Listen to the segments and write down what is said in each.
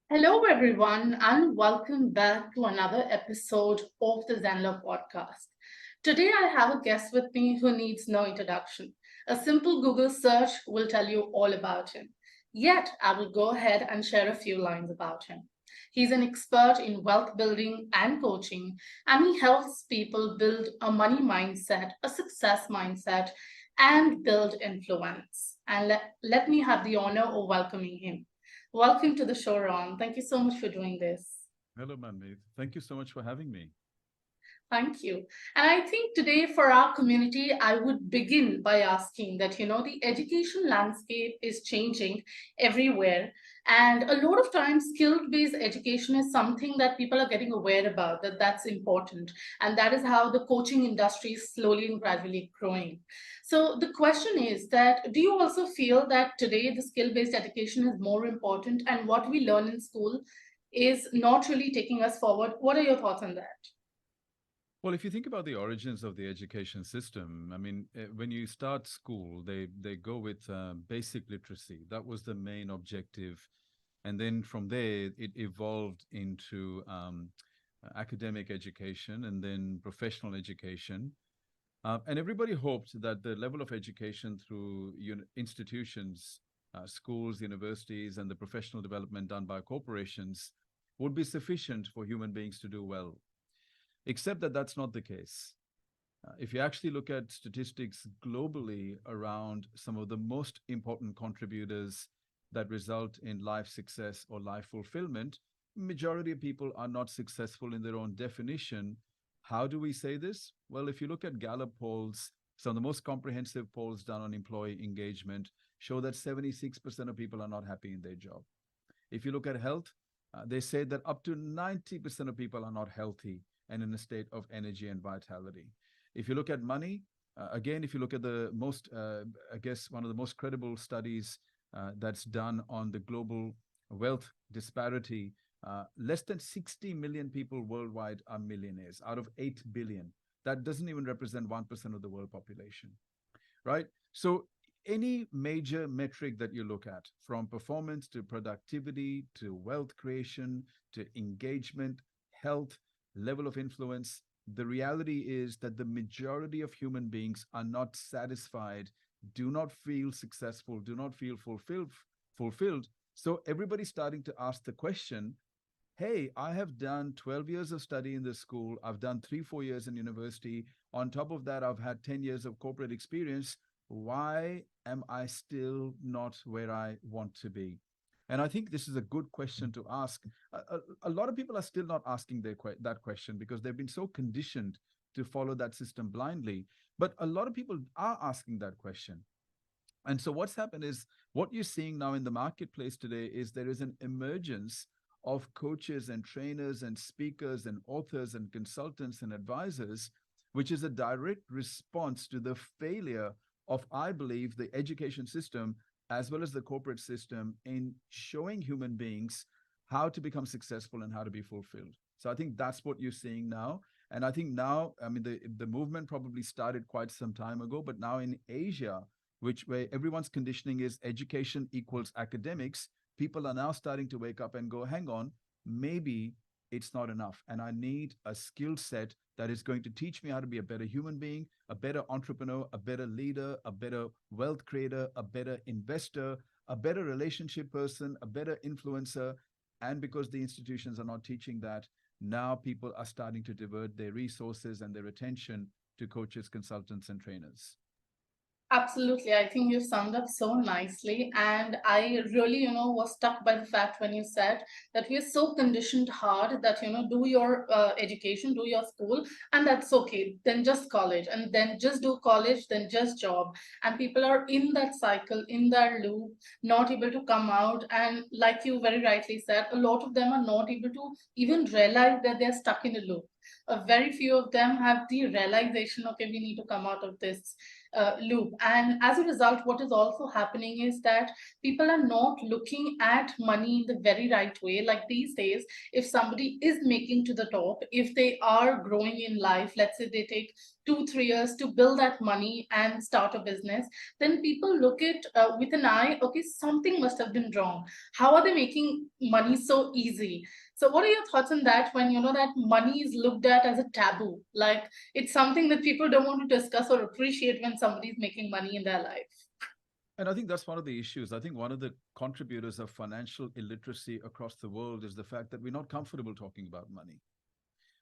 Hello, everyone, and welcome back to another episode of the Zenler podcast. Today, I have a guest with me who needs no introduction. A simple Google search will tell you all about him. Yet, I will go ahead and share a few lines about him. He's an expert in wealth building and coaching, and he helps people build a money mindset, a success mindset, and build influence. And let me have the honor of welcoming him. Welcome to the show, Ron. Thank you so much for doing this. Hello, Manmeet. Thank you so much for having me. Thank you. And I think today for our community, I would begin by asking that, the education landscape is changing everywhere. And a lot of times, skill-based education is something that people are getting aware about, that that's important. And that is how the coaching industry is slowly and gradually growing. So the question is that, do you also feel that today the skill-based education is more important and what we learn in school is not really taking us forward? What are your thoughts on that? Well, if you think about the origins of the education system, I mean, when you start school, they go with basic literacy. That was the main objective, and then from there it evolved into academic education and then professional education. And everybody hoped that the level of education through institutions, schools, universities, and the professional development done by corporations would be sufficient for human beings to do well. Except that that's not the case. If you actually look at statistics globally around some of the most important contributors that result in life success or life fulfillment, majority of people are not successful in their own definition. How do we say this? Well, if you look at Gallup polls, some of the most comprehensive polls done on employee engagement show that 76% of people are not happy in their job. If you look at health, they say that up to 90% of people are not healthy and in a state of energy and vitality. If you look at money, again, if you look at the most, I guess, one of the most credible studies that's done on the global wealth disparity, less than 60 million people worldwide are millionaires out of 8 billion. That doesn't even represent 1% of the world population, right? So any major metric that you look at, from performance to productivity to wealth creation to engagement, health, level of influence, the reality is that the majority of human beings are not satisfied, do not feel successful, do not feel fulfilled. So everybody's starting to ask the question, hey, I have done 12 years of study in this school. I've done 3, 4 years in university. On top of that, I've had 10 years of corporate experience. Why am I still not where I want to be? And I think this is a good question to ask. A lot of people are still not asking that question because they've been so conditioned to follow that system blindly. But a lot of people are asking that question. And so what's happened is what you're seeing now in the marketplace today is there is an emergence of coaches and trainers and speakers and authors and consultants and advisors, which is a direct response to the failure of, I believe, the education system as well as the corporate system in showing human beings how to become successful and how to be fulfilled. So I think that's what you're seeing now. And I think now, I mean, the movement probably started quite some time ago, but now in Asia, which where everyone's conditioning is education equals academics, people are now starting to wake up and go, hang on, maybe it's not enough. And I need a skill set that is going to teach me how to be a better human being, a better entrepreneur, a better leader, a better wealth creator, a better investor, a better relationship person, a better influencer. And because the institutions are not teaching that, now people are starting to divert their resources and their attention to coaches, consultants, and trainers. Absolutely. I think you summed up so nicely. And I really, was struck by the fact when you said that we are so conditioned hard that, do your education, do your school, and that's okay. Then just college, and then just do college, then just job. And people are in that cycle, in that loop, not able to come out. And like you very rightly said, a lot of them are not able to even realize that they're stuck in a loop. A very few of them have the realization, okay, we need to come out of this loop. And as a result, what is also happening is that people are not looking at money in the very right way. Like these days, if somebody is making to the top, if they are growing in life, let's say they take 2 3 years to build that money and start a business, then people look at with an eye, okay, something must have been wrong. How are they making money so easy? So what are your thoughts on that, when you know that money is looked at as a taboo, like it's something that people don't want to discuss or appreciate when somebody is making money in their life? And I think that's one of the issues. I think one of the contributors of financial illiteracy across the world is the fact that we're not comfortable talking about money.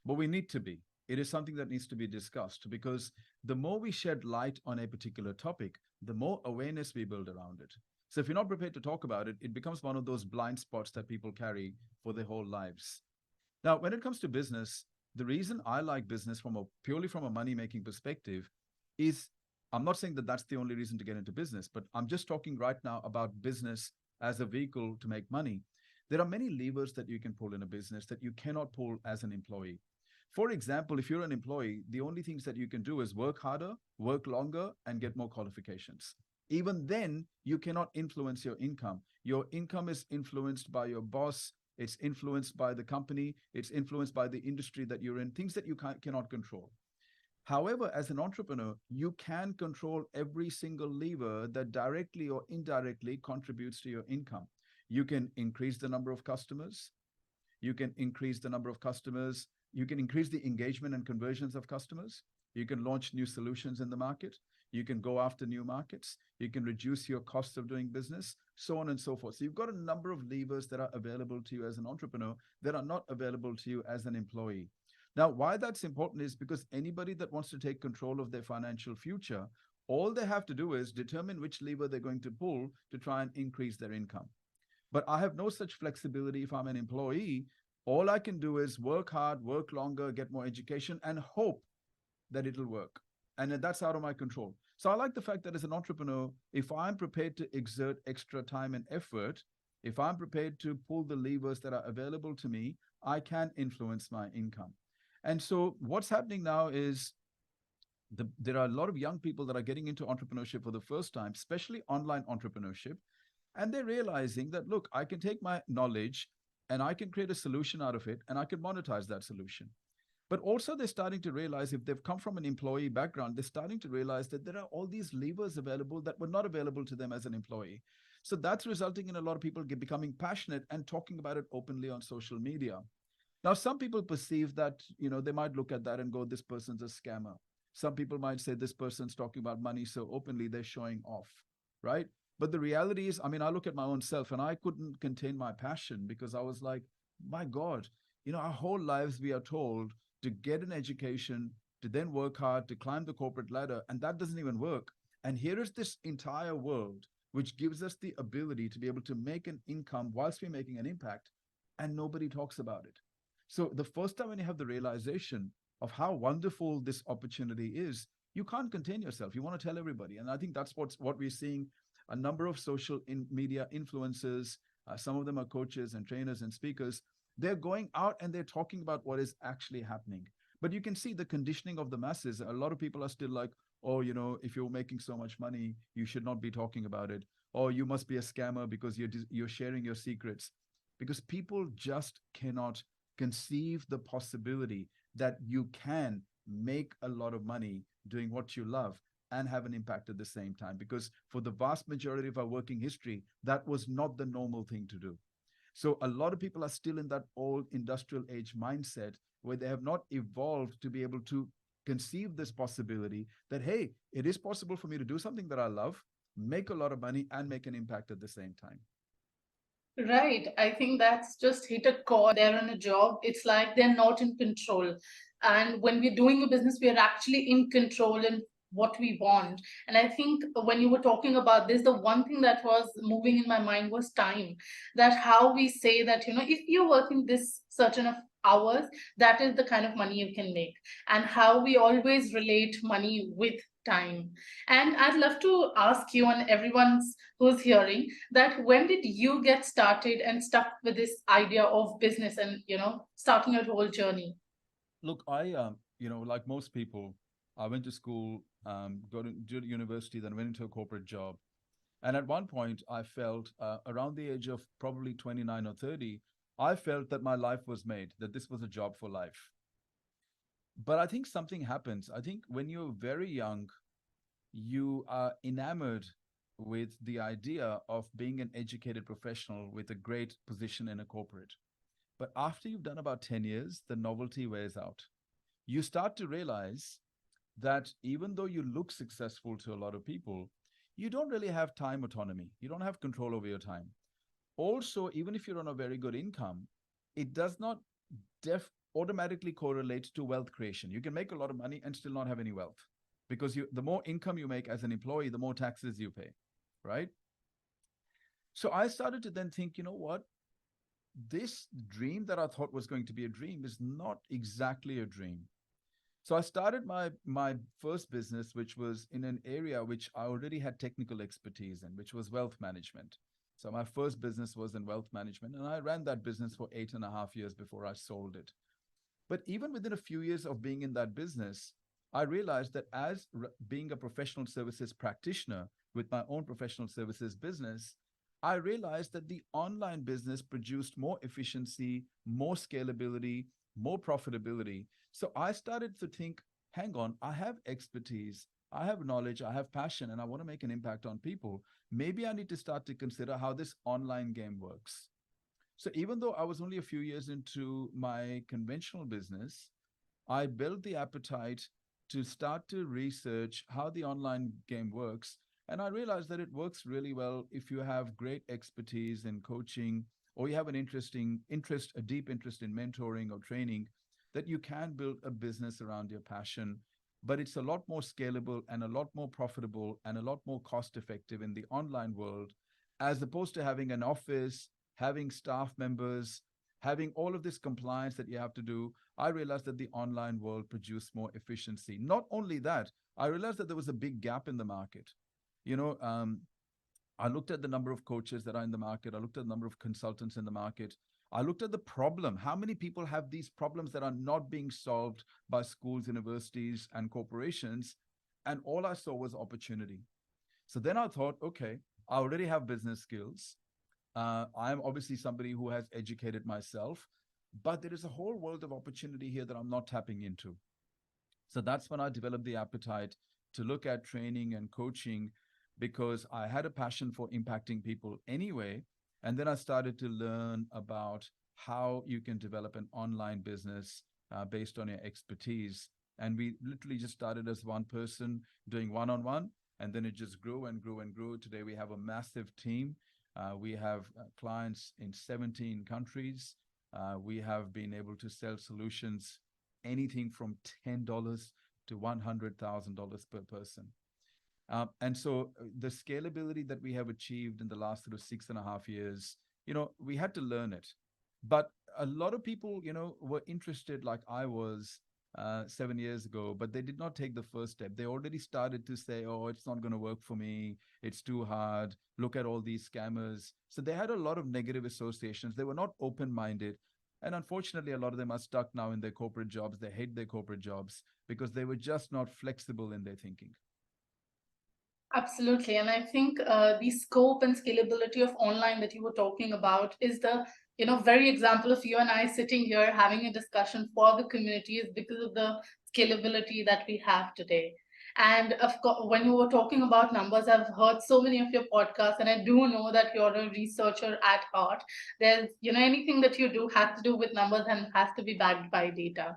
But we need to be. It is something that needs to be discussed because the more we shed light on a particular topic, the more awareness we build around it. So if you're not prepared to talk about it, it becomes one of those blind spots that people carry for their whole lives. Now, when it comes to business, the reason I like business from a purely from a money making perspective is I'm not saying that that's the only reason to get into business, but I'm just talking right now about business as a vehicle to make money. There are many levers that you can pull in a business that you cannot pull as an employee. For example, if you're an employee, the only things that you can do is work harder, work longer, and get more qualifications. Even then, you cannot influence your income. Your income is influenced by your boss, it's influenced by the company, it's influenced by the industry that you're in, things that you cannot control. However, as an entrepreneur, you can control every single lever that directly or indirectly contributes to your income. You can increase the number of customers, you can increase the number of customers, you can increase the engagement and conversions of customers, you can launch new solutions in the market, you can go after new markets, you can reduce your cost of doing business, so on and so forth. So you've got a number of levers that are available to you as an entrepreneur that are not available to you as an employee. Now, why that's important is because anybody that wants to take control of their financial future, all they have to do is determine which lever they're going to pull to try and increase their income. But I have no such flexibility if I'm an employee. All I can do is work hard, work longer, get more education, and hope that it'll work. And that's out of my control. So I like the fact that as an entrepreneur, if I'm prepared to exert extra time and effort, if I'm prepared to pull the levers that are available to me, I can influence my income. And so what's happening now is there are a lot of young people that are getting into entrepreneurship for the first time, especially online entrepreneurship. And they're realizing that, look, I can take my knowledge and I can create a solution out of it and I can monetize that solution. But also, they're starting to realize if they've come from an employee background, they're starting to realize that there are all these levers available that were not available to them as an employee. So that's resulting in a lot of people becoming passionate and talking about it openly on social media. Now, some people perceive that, they might look at that and go, this person's a scammer. Some people might say this person's talking about money so openly, they're showing off, right? But the reality is, I mean, I look at my own self and I couldn't contain my passion because I was like, my God, our whole lives we are told to get an education, to then work hard, to climb the corporate ladder, and that doesn't even work. And here is this entire world which gives us the ability to be able to make an income whilst we're making an impact, and nobody talks about it. So the first time when you have the realization of how wonderful this opportunity is, you can't contain yourself. You want to tell everybody. And I think that's what we're seeing. A number of social media influencers, some of them are coaches and trainers and speakers. They're going out and they're talking about what is actually happening. But you can see the conditioning of the masses. A lot of people are still like, oh, if you're making so much money, you should not be talking about it. Or you must be a scammer because you're sharing your secrets. Because people just cannot conceive the possibility that you can make a lot of money doing what you love and have an impact at the same time. Because for the vast majority of our working history, that was not the normal thing to do. So a lot of people are still in that old industrial age mindset where they have not evolved to be able to conceive this possibility that, hey, it is possible for me to do something that I love, make a lot of money, and make an impact at the same time. Right. I think that's just hit a chord. They're in a job. It's like they're not in control. And when we're doing a business, we are actually in control in what we want. And I think when you were talking about this, the one thing that was moving in my mind was time. That how we say that, if you're working this certain of hours, that is the kind of money you can make. And how we always relate money with time. And I'd love to ask you and everyone's who's hearing that, when did you get started and stuck with this idea of business and starting your whole journey? Look, I like most people, I went to school go to university, then went into a corporate job. And at one point, I felt around the age of probably 29 or 30, I felt that my life was made, that this was a job for life. But I think something happens. I think when you're very young, you are enamored with the idea of being an educated professional with a great position in a corporate. But after you've done about 10 years, the novelty wears out. You start to realize that even though you look successful to a lot of people, you don't really have time autonomy. You don't have control over your time. Also, even if you're on a very good income, it does not automatically correlate to wealth creation. You can make a lot of money and still not have any wealth because the more income you make as an employee, the more taxes you pay, right? So I started to then think, you know what? This dream that I thought was going to be a dream is not exactly a dream. So I started my first business, which was in an area which I already had technical expertise in, which was wealth management. So my first business was in wealth management, and I ran that business for 8.5 years before I sold it. But even within a few years of being in that business, I realized that as being a professional services practitioner with my own professional services business, I realized that the online business produced more efficiency, more scalability, more profitability. So I started to think, hang on, I have expertise, I have knowledge, I have passion, and I want to make an impact on people. Maybe I need to start to consider how this online game works. So even though I was only a few years into my conventional business, I built the appetite to start to research how the online game works. And I realized that it works really well if you have great expertise in coaching, or you have an a deep interest in mentoring or training, that you can build a business around your passion. But it's a lot more scalable and a lot more profitable and a lot more cost effective in the online world, as opposed to having an office, having staff members, having all of this compliance that you have to do. I realized that the online world produced more efficiency. Not only that, I realized that there was a big gap in the market. You know, I looked at the number of coaches that are in the market. I looked at the number of consultants in the market. I looked at the problem. How many people have these problems that are not being solved by schools, universities, and corporations? And all I saw was opportunity. So then I thought, okay, I already have business skills. I'm obviously somebody who has educated myself, but there is a whole world of opportunity here that I'm not tapping into. So that's when I developed the appetite to look at training and coaching, because I had a passion for impacting people anyway. And then I started to learn about how you can develop an online business based on your expertise. And we literally just started as one person doing one-on-one, and then it just grew and grew and grew. Today we have a massive team. We have clients in 17 countries. We have been able to sell solutions anything from $10 to $100,000 per person. And so the scalability that we have achieved in the last sort of 6.5 years, we had to learn it. But a lot of people, were interested like I was 7 years ago, but they did not take the first step. They already started to say, oh, it's not going to work for me. It's too hard. Look at all these scammers. So they had a lot of negative associations. They were not open-minded. And unfortunately, a lot of them are stuck now in their corporate jobs. They hate their corporate jobs because they were just not flexible in their thinking. Absolutely. And I think the scope and scalability of online that you were talking about is the very example of you and I sitting here having a discussion for the community is because of the scalability that we have today. And of course, when you were talking about numbers, I've heard so many of your podcasts, and I do know that you're a researcher at heart. There's, anything that you do has to do with numbers and has to be backed by data.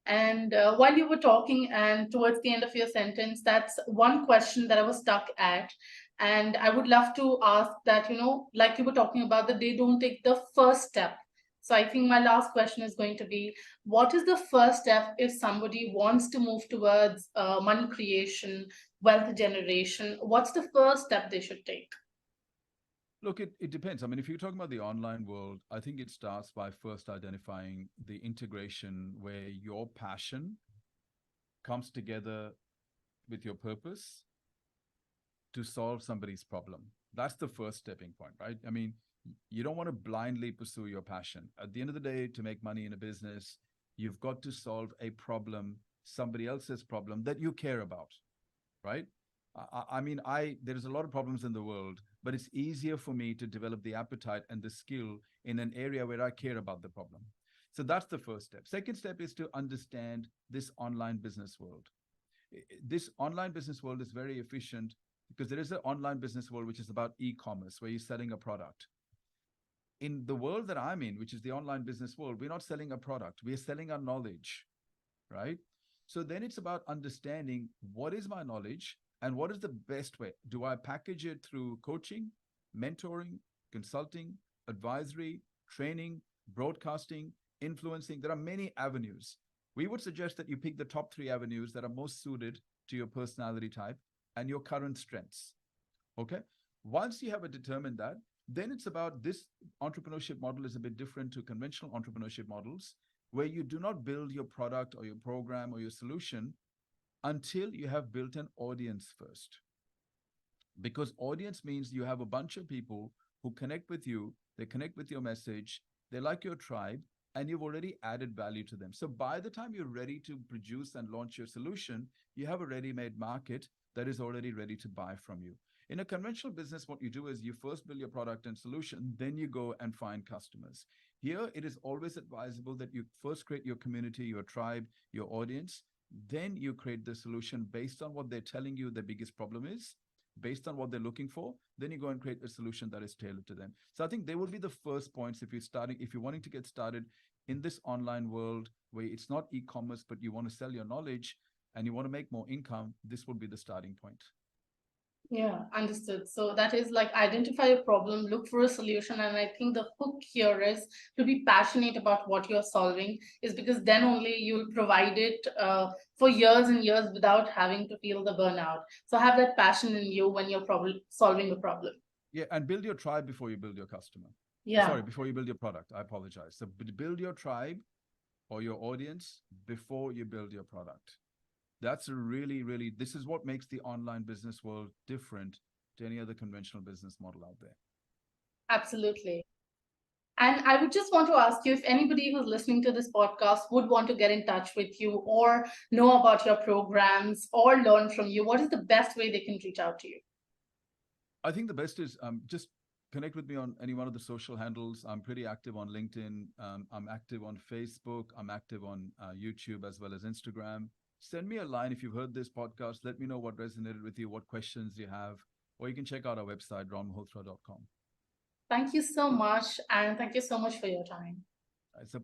And while you were talking and towards the end of your sentence, that's one question that I was stuck at. And I would love to ask that, like you were talking about, that they don't take the first step. So I think my last question is going to be, what is the first step if somebody wants to move towards money creation, wealth generation? What's the first step they should take? Look, it depends. I mean, if you're talking about the online world, I think it starts by first identifying the integration where your passion comes together with your purpose to solve somebody's problem. That's the first stepping point, right? I mean, you don't want to blindly pursue your passion. At the end of the day, to make money in a business, you've got to solve a problem, somebody else's problem that you care about. right? I mean, there's a lot of problems in the world, but it's easier for me to develop the appetite and the skill in an area where I care about the problem. So that's the first step. Second step is to understand this online business world. This online business world is very efficient because there is an online business world which is about e-commerce, where you're selling a product. In the world that I'm in, which is the online business world, we're not selling a product, we're selling our knowledge, right? So then it's about understanding what is my knowledge and what is the best way. Do I package it through coaching, mentoring, consulting, advisory, training, broadcasting, influencing? There are many avenues. We would suggest that you pick the top 3 avenues that are most suited to your personality type and your current strengths. Okay. Once you have determined that, then it's about this entrepreneurship model is a bit different to conventional entrepreneurship models, where you do not build your product or your program or your solution until you have built an audience first. Because audience means you have a bunch of people who connect with you, they connect with your message, they like your tribe, and you've already added value to them. So by the time you're ready to produce and launch your solution, you have a ready-made market that is already ready to buy from you. In a conventional business, what you do is you first build your product and solution, then you go and find customers. Here, it is always advisable that you first create your community, your tribe, your audience. Then you create the solution based on what they're telling you the biggest problem is, based on what they're looking for. Then you go and create a solution that is tailored to them. So I think they will be the first points if you're wanting to get started in this online world where it's not e-commerce, but you want to sell your knowledge and you want to make more income. This will be the starting point. Yeah, understood. So that is like identify a problem, look for a solution, and I think the hook here is to be passionate about what you're solving, is because then only you'll provide it for years and years without having to feel the burnout. So have that passion in you when you're problem solving a problem. Yeah, and build your tribe before you build your customer. Yeah. Sorry, before you build your product. I apologize. So build your tribe or your audience before you build your product. That's a really, really, this is what makes the online business world different to any other conventional business model out there. Absolutely. And I would just want to ask you if anybody who's listening to this podcast would want to get in touch with you or know about your programs or learn from you, what is the best way they can reach out to you? I think the best is just connect with me on any one of the social handles. I'm pretty active on LinkedIn. I'm active on Facebook. I'm active on YouTube as well as Instagram. Send me a line if you've heard this podcast. Let me know what resonated with you, what questions you have, or you can check out our website, ronmalhotra.com. Thank you so much. And thank you so much for your time. It's a